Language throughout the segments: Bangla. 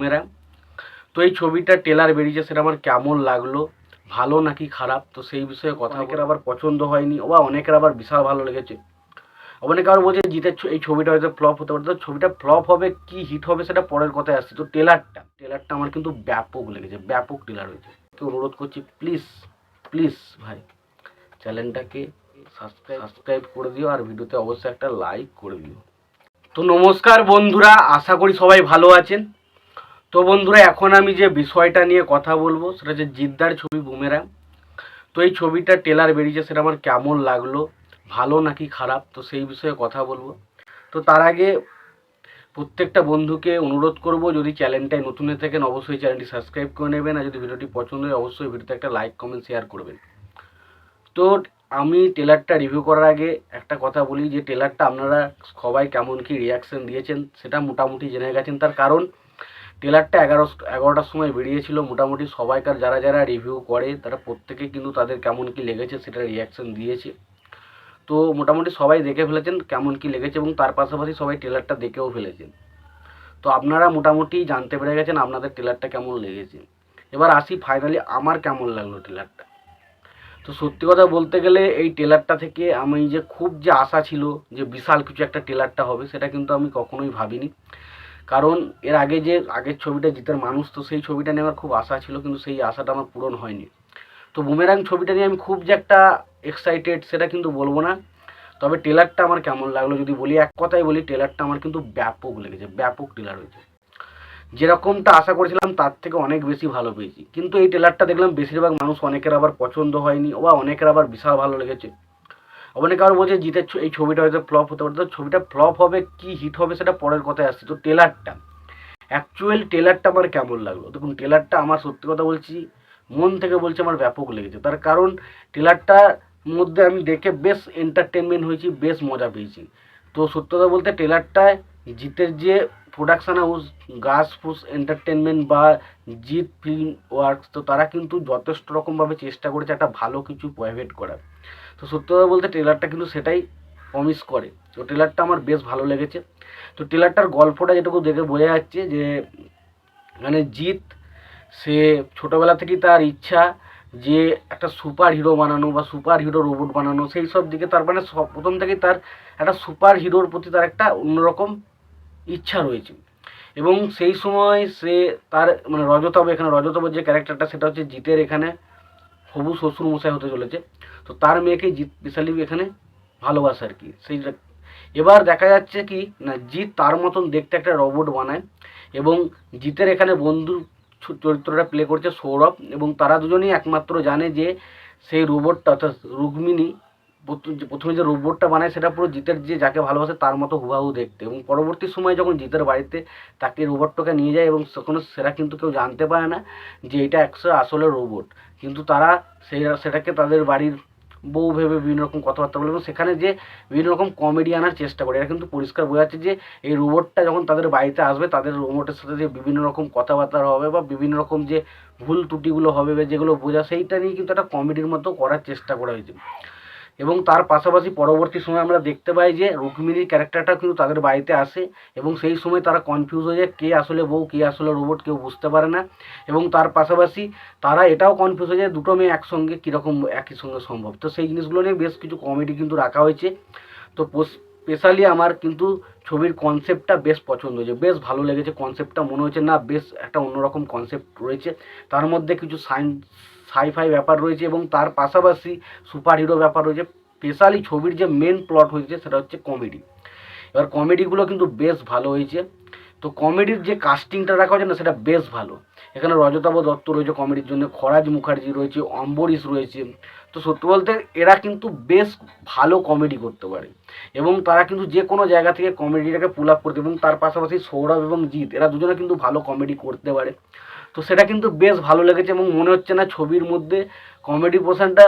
বুমেরাং। তো এই ছবিটা ট্রেলার বেরিয়েছে, সেটা আমার কেমন লাগলো, ভালো নাকি খারাপ, তো সেই বিষয়ে কথা। অনেকের আবার পছন্দ হয়নি, বা অনেকের আবার বিশাল ভালো লেগেছে। অনেকে আবার বলছে জিতের এই ছবিটা হয়তো ফ্লপ হতে পারে। তো ছবিটা ফ্লপ হবে কি হিট হবে সেটা পরের কথায় আসছে। তো ট্রেলারটা আমার কিন্তু ব্যাপক লেগেছে, ব্যাপক ট্রেলার হয়েছে। তো অনুরোধ করছি প্লিজ প্লিজ ভাই চ্যানেলটাকে সাবস্ক্রাইব করে দিও, আর ভিডিওতে অবশ্যই একটা লাইক করে দিও। তো নমস্কার বন্ধুরা, আশা করি সবাই ভালো আছেন। তো বন্ধুরা, এখন আমি যে বিষয়টা নিয়ে কথা বলবো সেটা হচ্ছে জিদ্দার ছবি বুমেরাং। তো এই ছবিটা ট্রেলার বেরিয়েছে, সেটা আমার কেমন লাগলো, ভালো নাকি খারাপ, তো সেই বিষয়ে কথা বলবো। তো তার আগে প্রত্যেকটা বন্ধুকে অনুরোধ করব, যদি চ্যানেলটায় নতুন হয়ে থাকেন অবশ্যই চ্যানেলটি সাবস্ক্রাইব করে নেবেন, আর যদি ভিডিওটি পছন্দ হয় অবশ্যই ভিডিওতে একটা লাইক কমেন্ট শেয়ার করবেন। তো আমি ট্রেলারটা রিভিউ করার আগে একটা কথা বলি, যে ট্রেলারটা আপনারা সবাই কেমন কি রিয়াকশন দিয়েছেন সেটা মোটামুটি জেনে গেছেন। তার কারণ ট্রেলারটা 11টার সময় বেরিয়েছিল। মোটামুটি সবাইকার যারা যারা রিভিউ করে তারা প্রত্যেকে কিন্তু তাদের কেমন কি লেগেছে সেটা রিয়াকশন দিয়েছে। তো মোটামুটি সবাই দেখে ফেলেছেন কেমন কি লেগেছে, এবং তার পাশাপাশি সবাই ট্রেলারটা দেখেও ফেলেছেন। তো আপনারা মোটামুটি জানতে পেরে গেছেন আপনাদের ট্রেলারটা কেমন লেগেছে। এবার আসি ফাইনালি আমার কেমন লাগলো ট্রেলারটা। তো সত্যি কথা বলতে গেলে এই ট্রেলারটা থেকে আমি যে খুব যে আশা ছিল যে বিশাল কিছু একটা ট্রেলারটা হবে, সেটা কিন্তু আমি কখনোই ভাবিনি। কারণ এর আগে যে আগের ছবিটা জিতের মানুষ, তো সেই ছবিটা নিয়ে আমার খুব আশা ছিল, কিন্তু সেই আশাটা আমার পূরণ হয়নি। তো বুমেরাং ছবিটা নিয়ে আমি খুব যে একটা এক্সাইটেড সেটা কিন্তু বলবো না। তবে ট্রেলারটা আমার কেমন লাগলো যদি বলি, এক কথাই বলি, ট্রেলারটা আমার কিন্তু ব্যাপক লেগেছে, ব্যাপক ট্রেলার হয়েছে। যেরকমটা আশা করেছিলাম তার থেকে অনেক বেশি ভালো পেয়েছি। কিন্তু এই ট্রেলারটা দেখলাম বেশিরভাগ মানুষ, অনেকের আবার পছন্দ হয়নি, বা অনেকের আবার বিশাল ভালো লেগেছে। অনেকে আবার বলছে জিতের এই ছবিটা হয়তো ফ্লপ হতে পারে। তো ছবিটা ফ্লপ হবে কি হিট হবে সেটা পরের কথায় আসছে। তো ট্রেলারটা আমার কেমন লাগলো, দেখুন ট্রেলারটা আমার সত্যি কথা বলছি, মন থেকে বলছি, আমার ব্যাপক লেগেছে। তার কারণ ট্রেলারটার মধ্যে আমি দেখে বেশ এন্টারটেনমেন্ট হয়েছি, বেশ মজা পেয়েছি। তো সত্যি কথা বলতে ট্রেলারটায় জিতের যে প্রোডাকশন হাউস গাছ ফুস এন্টারটেনমেন্ট বা জিৎ ফিল্ম ওয়ার্কস, তো তারা কিন্তু যথেষ্ট রকমভাবে চেষ্টা করেছে একটা ভালো কিছু প্রোভাইড করার। তো সত্যি কথা বলতে ট্রেলারটা কিন্তু সেটাই প্রমিস করে। তো ট্রেলারটা আমার বেশ ভালো লেগেছে। তো ট্রেলারটার গল্পটা যেটুকু দেখে বোঝা যাচ্ছে যে মানে জিৎ সে ছোটোবেলা থেকেই তার ইচ্ছা যে একটা সুপার হিরো বানানো বা সুপার হিরো রোবট বানানো, সেই সব দিকে তার মানে প্রথম থেকেই তার একটা সুপার হিরোর প্রতি তার একটা অন্যরকম ইচ্ছা রয়েছে। এবং সেই সময় সে তার মানে রজতব, এখানে রজতবের যে ক্যারেক্টারটা সেটা হচ্ছে জিতের এখানে হবু শ্বশুর মশাই হতে চলেছে। তো তার মেয়েকেই জিৎ বিশালী এখানে ভালোবাসে আর কি। সেই এবার দেখা যাচ্ছে কি না, জিৎ তার মতন দেখতে একটা রোবট বানায়, এবং জিতের এখানে বন্ধু চরিত্রটা প্লে করছে সৌরভ, এবং তারা দুজনেই একমাত্র জানে যে সেই রোবটটা অর্থাৎ রুক্মিণী প্রথমে যে রোবটটা বানায় সেটা পুরো জিতের যে যাকে ভালোবাসে তার মতো হুবাহু দেখতে। এবং পরবর্তী সময় যখন জিতের বাড়িতে তাকে রোবটটাকে নিয়ে যায়, এবং তখন সেটা কিন্তু কেউ জানতে পারে না যে এটা আসলে রোবট, কিন্তু তারা সেটাকে তাদের বাড়ির বউ ভেবে বিভিন্ন রকম কথাবার্তা বলে, এবং সেখানে যে বিভিন্ন রকম কমেডি আনার চেষ্টা করে। এটা কিন্তু পরিষ্কার বোঝা যাচ্ছে যে এই রোবটটা যখন তাদের বাড়িতে আসবে, তাদের রোবটের সাথে যে বিভিন্ন রকম কথাবার্তা হবে বা বিভিন্ন রকম যে ভুল ত্রুটিগুলো হবে বা যেগুলো বোঝা, সেইটা নিয়ে কিন্তু একটা কমেডির মতো করার চেষ্টা করা হয়েছে। এবং তার পাশাপাশি পরবর্তী সময় আমরা দেখতে পাই যে রুক্মিণীর ক্যারেক্টারটা কিন্তু তাদের বাড়িতে আসে, এবং সেই সময় তারা কনফিউজ হয়ে যায় কে আসলে বউ কে আসলে রোবট, কেউ বুঝতে পারে না। এবং তার পাশাপাশি তারা এটাও কনফিউজ হয়ে যায় দুটো মেয়ে একসঙ্গে কীরকম একই সঙ্গে সম্ভব। তো সেই জিনিসগুলো নিয়ে বেশ কিছু কমেডি কিন্তু রাখা হয়েছে। তো স্পেশালি আমার কিন্তু ছবির কনসেপ্টটা বেশ পছন্দ হয়েছে, বেশ ভালো লেগেছে কনসেপ্টটা। মনে হচ্ছে না বেশ একটা অন্যরকম কনসেপ্ট রয়েছে, তার মধ্যে কিছু সাইফাই ব্যাপার রয়েছে, এবং তার পাশাপাশি সুপার হিরো ব্যাপার রয়েছে। স্পেশালি ছবির যে মেন প্লট হয়েছে সেটা হচ্ছে কমেডি। এবার কমেডিগুলো কিন্তু বেশ ভালো হয়েছে। তো কমেডির যে কাস্টিংটা রাখা হয়েছে না সেটা বেশ ভালো। এখানে রজতাভ দত্ত রয়েছে কমেডির জন্য, খরাজ মুখার্জি রয়েছে, অম্বরীশ রয়েছে। তো সত্যি বলতে এরা কিন্তু বেশ ভালো কমেডি করতে পারে, এবং তারা কিন্তু যে কোনো জায়গা থেকে কমেডিটাকে পুল আপ করতে, এবং তার পাশাপাশি সৌরভ এবং জিৎ এরা দুজনে কিন্তু ভালো কমেডি করতে পারে। তো সেটা কিন্তু বেশ ভালো লেগেছে, এবং মনে হচ্ছে না ছবির মধ্যে কমেডি পোর্শনটা,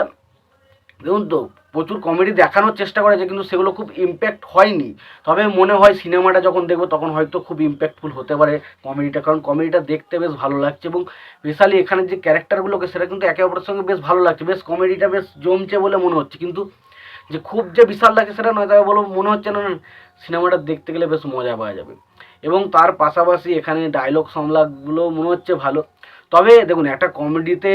দেখুন তো প্রচুর কমেডি দেখানোর চেষ্টা করেছে কিন্তু সেগুলো খুব ইম্প্যাক্ট হয়নি। তবে মনে হয় সিনেমাটা যখন দেখবো তখন হয়তো খুব ইম্প্যাক্টফুল হতে পারে কমেডিটা, কারণ কমেডিটা দেখতে বেশ ভালো লাগছে, এবং স্পেশালি এখানে যে ক্যারেক্টারগুলোকে সেটা কিন্তু একে অপরের সঙ্গে বেশ ভালো লাগছে, বেশ কমেডিটা বেশ জমছে বলে মনে হচ্ছে। কিন্তু যে খুব যে বিশাল লাগছে সেটা নয়, তবে বলবো মনে হচ্ছে না সিনেমাটা দেখতে গেলে বেশ মজা পাওয়া যাবে। এবং তার পাশাপাশি এখানে ডায়লগ সংলাপগুলো মনে হচ্ছে ভালো। তবে দেখুন, একটা কমেডিতে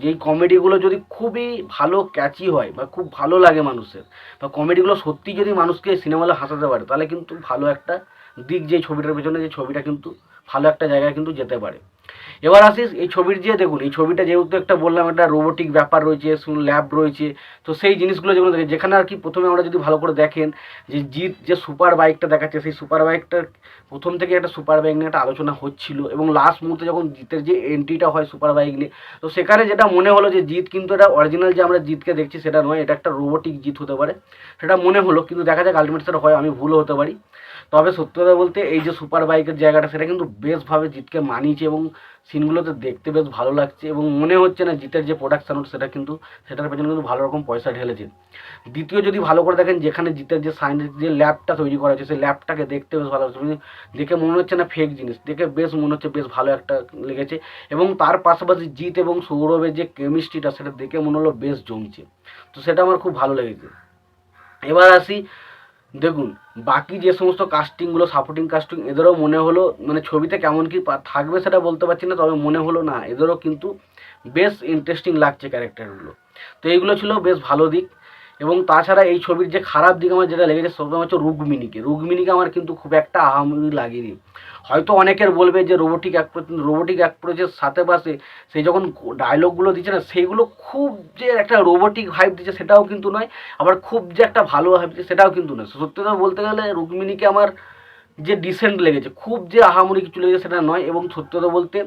যেই কমেডিগুলো যদি খুবই ভালো ক্যাচি হয় বা খুব ভালো লাগে মানুষের, বা কমেডিগুলো সত্যি যদি মানুষকে সিনেমা হলে হাসাতে পারে, তাহলে কিন্তু ভালো একটা দিক, যেই ছবিটার পেছনে যে ছবিটা কিন্তু ভালো একটা জায়গায় কিন্তু যেতে পারে। এবার আসিস এই ছবির, যে দেখুন এই ছবিটা যেহেতু একটা বললাম একটা রোবোটিক ব্যাপার রয়েছে, ল্যাব রয়েছে, তো সেই জিনিসগুলো যেগুলো দেখে, যেখানে আর কি প্রথমে আমরা যদি ভালো করে দেখেন যে জিৎ যে সুপার বাইকটা দেখাচ্ছে, সেই সুপার বাইকটার প্রথম থেকে একটা সুপার বাইক নিয়ে একটা আলোচনা হচ্ছিল, এবং লাস্ট মুহূর্তে যখন জিতের যে এন্ট্রিটা হয় সুপার বাইক নিয়ে, তো সেখানে যেটা মনে হলো যে জিৎ কিন্তু এটা অরিজিনাল যে আমরা জিতকে দেখছি সেটা নয়, এটা একটা রোবোটিক জিৎ হতে পারে, সেটা মনে হলো। কিন্তু দেখা যাক আলটিমেট সেটা হয়, আমি ভুলও হতে পারি। তবে সত্যি কথা বলতে এই যে সুপার বাইকের জায়গাটা, সেটা কিন্তু বেশভাবে জিতকে মানিয়েছে, এবং সিনগুলোতে দেখতে বেশ ভালো লাগছে, এবং মনে হচ্ছে না জিতের যে প্রোডাকশান সেটা কিন্তু সেটার পেছনে কিন্তু ভালো রকম পয়সা ঢেলেছে। দ্বিতীয় যদি ভালো করে দেখেন, যেখানে জিতের যে সায়েন্স যে ল্যাবটা তৈরি করা হয়েছে, সেই ল্যাবটাকে দেখতে বেশ ভালো লাগছে, দেখে মনে হচ্ছে না ফেক জিনিস, দেখে বেশ মনে হচ্ছে বেশ ভালো একটা লেগেছে। এবং তার পাশাপাশি জিৎ এবং সৌরভের যে কেমিস্ট্রিটা, সেটা দেখে মনে হলো বেশ জমছে, তো সেটা আমার খুব ভালো লেগেছে। এবার আসি, দেখুন বাকি যে সমস্ত কাস্টিংগুলো, সাপোর্টিং কাস্টিং, এদেরও মনে হলো মানে ছবিতে কেমন কি থাকবে সেটা বলতে পারছি না, তবে মনে হলো না এদেরও কিন্তু বেশ ইন্টারেস্টিং লাগছে ক্যারেক্টারগুলো। তো এইগুলো ছিল বেশ ভালো দিক। এবং তাছাড়া এই ছবির যে খারাপ দিক আমার যেটা লেগেছে সবসময় হচ্ছে রুক্মিণীকে আমার কিন্তু খুব একটা আহামরি লাগেনি। হয়তো অনেকের বলবে যে রোবোটিক অ্যাপ্রোচের সাথে পাশে সেই যখন ডায়লগগুলো দিচ্ছে না, সেইগুলো খুব যে একটা রোবোটিক ভাইব দিচ্ছে সেটাও কিন্তু নয়, আবার খুব যে একটা ভালো ভাইব দিচ্ছে সেটাও কিন্তু নয়। সত্যি কথা বলতে গেলে রুক্মিণীকে আমার যে ডিসেন্ট লেগেছে, খুব যে আহামরি কিছু লেগেছে সেটা নয়। এবং সত্যি কথা বলতে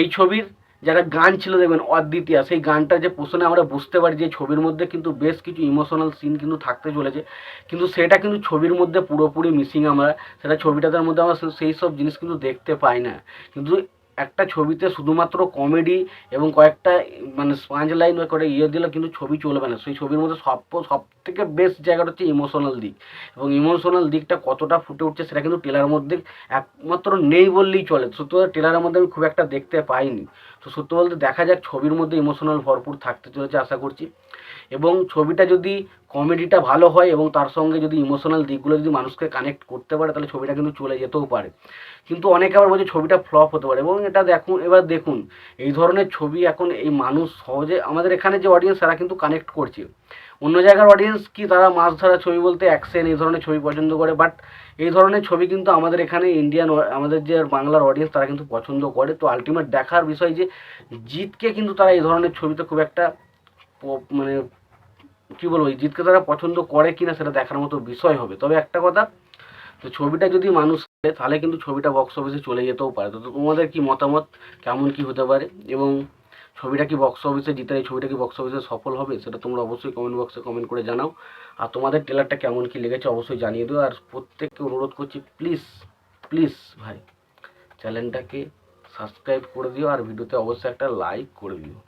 এই ছবির যারা গান ছিল দেখবেন অদ্বিতীয়া, সেই গানটা যে পোষণে আমরা বুঝতে পারি যে ছবির মধ্যে কিন্তু বেশ কিছু ইমোশনাল সিন কিন্তু থাকতে চলেছে, কিন্তু সেটা কিন্তু ছবির মধ্যে পুরোপুরি মিসিং। আমরা সেটা ছবিটার মধ্যে আমরা সেই সব জিনিস কিন্তু দেখতে পাই না। কিন্তু একটা ছবিতে শুধুমাত্র কমেডি এবং কয়েকটা মানে পাঁচ লাইন বা করে দিলে কিন্তু ছবি চলবে না। সেই ছবির মধ্যে সব থেকে বেস্ট জায়গাটা হচ্ছে ইমোশনাল দিক, এবং ইমোশনাল দিকটা কতটা ফুটে উঠছে সেটা কিন্তু টেলার মধ্যে একমাত্র নেই বললেই চলে। সত্যি কথা টেলারের মধ্যে আমি খুব একটা দেখতে পাইনি। তো সত্যি বলতে দেখা যাক ছবির মধ্যে ইমোশনাল ভরপুর থাকতে চলেছে আশা করছি। এবং ছবিটা যদি কমেডিটা ভালো হয় এবং তার সঙ্গে যদি ইমোশনাল দিকগুলো যদি মানুষকে কানেক্ট করতে পারে, তাহলে ছবিটা কিন্তু চলে যেতেও পারে। কিন্তু অনেকে আবার বলছে ছবিটা ফ্লপ হতে পারে, এবং এটা দেখুন এই ধরনের ছবি এখন এই মানুষ সহজে, আমাদের এখানে যে অডিয়েন্স তারা কিন্তু কানেক্ট করছে। অন্য জায়গার অডিয়েন্স কি, তারা মাছ ধরা ছবি বলতে অ্যাকশন এই ধরনের ছবি পছন্দ করে, বাট এই ধরনের ছবি কিন্তু আমাদের এখানে আমাদের যে বাংলার অডিয়েন্স তারা কিন্তু পছন্দ করে। তো আলটিমেট দেখার বিষয় যে জিতকে কিন্তু তারা এই ধরনের ছবিতে খুব একটা মানে কী বলবো, এই জিতকে তারা পছন্দ করে কিনা সেটা দেখার মতো বিষয় হবে। তবে একটা কথা, তো ছবিটা যদি মানুষ করে তাহলে কিন্তু ছবিটা বক্স অফিসে চলে যেতেও পারে। তো তোমাদের কি মতামত, কেমন কি হতে পারে, এবং ছবিটা কি বক্স অফিসে জিতে, এই ছবিটা কি বক্স অফিসে সফল হবে, সেটা তোমরা অবশ্যই কমেন্ট বক্সে কমেন্ট করে জানাও। আর তোমাদের ট্রেলারটা কেমন কি লেগেছে অবশ্যই জানিয়ে দিও। আর প্রত্যেককে অনুরোধ করছি, প্লিজ প্লিজ ভাই চ্যানেলটাকে সাবস্ক্রাইব করে দিও, আর ভিডিওতে অবশ্যই একটা লাইক করে দিও।